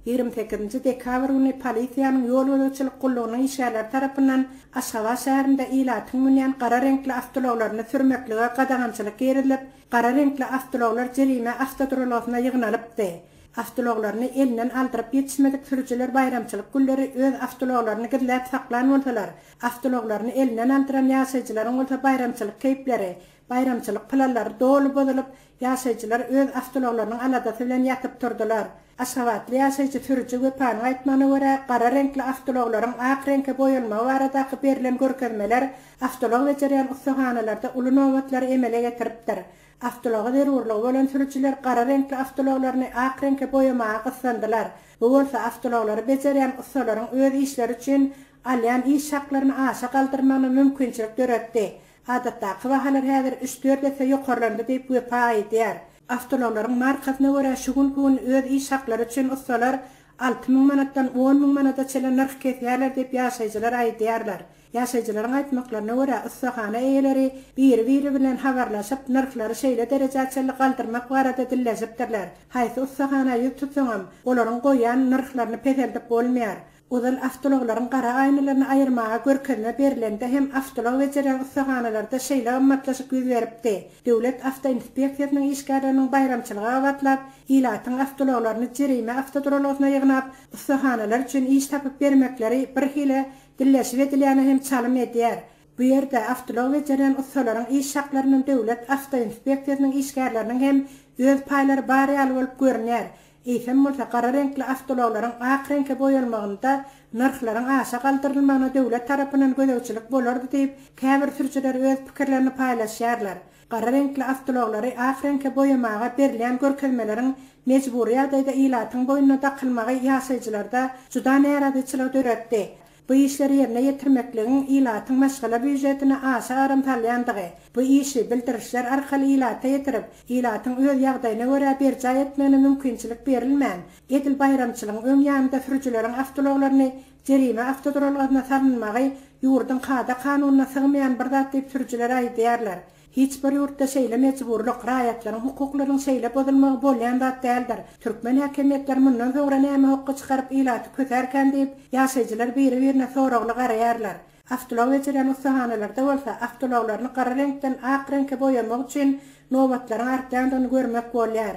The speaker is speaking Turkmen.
28 dekabr günü polisiýanyň ýol bolagçylyk gullugynyň işgärleri tarapyndan Aşgabat şäherinde ilatyň münýän gara renkli avtologlaryny sürmeklige gadagançylyk gerilip, gara renkli avtologlar jerime avtoduralagyna ýygnalypdy. Avtologlaryny elinden aldyryp ýetişmedik sürüjüler bayramçylyk günleri öz avtologlaryny gidläp saklan bolsalar, avtologlaryny elinden aldyran ýaşaýjylaryň bolsa bayramçylyk keýpleri, bayramçylyk planlary dolu bolup, ýaşaýjylar öz avtologlarynyň aladasy bilen ýatyp turdular. Aşgabatly ýaşaýjy sürüjü Göpanyň aýtmagyna görä, gara renkli avtologlaryň ak reňke boýalmagy baradaky berilen görkezmeler avtolog bejerýän ustahanalarda uly nowatlary emele getiripdir. Avtologa derurlygy bolan sürüjüler gara renkli avtologlaryny ak reňke boýamagy gyssandylar. Bu bolsa avtologlary bejerýän ustalaryň öz işleri üçin alýan iş şaklaryny aşa galdyrmagyna mümkinçilik döretdi. Adatdaky bahalar häzir 3-4 dese ýokarlandy diýip Göpa aýdýar. Avtologlaryň markasyna görä şu gün öz iş şaklary üçin ustalar 6.000 manatdan 10.000 manata çelen narx kesýärler diýip ýaşaýjylar aýdýarlar. Ýaşaýjylaryň aýtmaklaryna görä ustahana eýeleri biri bilen habarlaşyp narxlary şeýle derejäçilik galdyrmak barada dilleşipdirler. Haýsy ustahana ýük tutsaňam, olaryň goýan narxlaryny peseldip bolmaýar. Uzal avtologlaryň gara aýnylaryny aýyrmaga görkezme berilende hem avtolog bejerýän ustahanalarda şeýle gymmatlaşyk ýüz beripdi. Döwlet Awtoinspeksiýasynyň işgärleriniň bayramçylyga batlap, ilatyň avtologlaryny jerime avtoduralagyna ýygnap, ustahanalar üçin iş tapyp bermekleri bir hile dilleşip edilýäni hem çalym edýär. Bu ýerde avtolog bejerýän ustalaryň iş şaklarynyň döwlet Awtoinspeksiýasynyň işgärleriniň hem öz paýlary bary ýaly bolup görünýär. Eýsem bolsa gara renkli avtologlaryň ak reňke boýalmagynda narxlaryň aşa galdyrylmagyna döwlet tarapyndan gödäwçilik bolardy diýip käbir sürüjüler öz pikirlerini paýlaşýarlar. Gara renkli avtologlary ak reňke boýamaga berilýän görkezmeleriň mejburi ýagdaýda ilatyň boýuna takylmagy ýaşaýjylarda juda näradyçylyk döretdi. Bu işleri yerine yetirmekliğin ilatyň maşgala büjetini aşa aramtalyandygy. Bu işi bildirişler arkaly ilata yetirip, ilatyň öz ýagdaýyna görä berjä etmegine mümkinçilik berilmän. Edil bayramçylygyň öň ýanynda sürüjüleriň avtologlaryny jerime avtoduralagyna sarynmagy ýurdun kada kanunyna sygmaýan bir zat diýip sürüjüler aýdýarlar. Hiç bir ýurtda şeýle mejburlyk raýatlaryň hukuklaryň şeýle bozulmagy bolýan zat däldir. Türkmen häkimetleri mundan soňra näme hukuk çykaryp ilaty köterken diýip ýaşaýjylar biri-birine soragly garaýarlar. Avtolog bejerýän ustahanalarda bolsa avtologlaryny gara reňkden ak reňke boýamak üçin nowatlaryň artýandygyny görmek bolýar.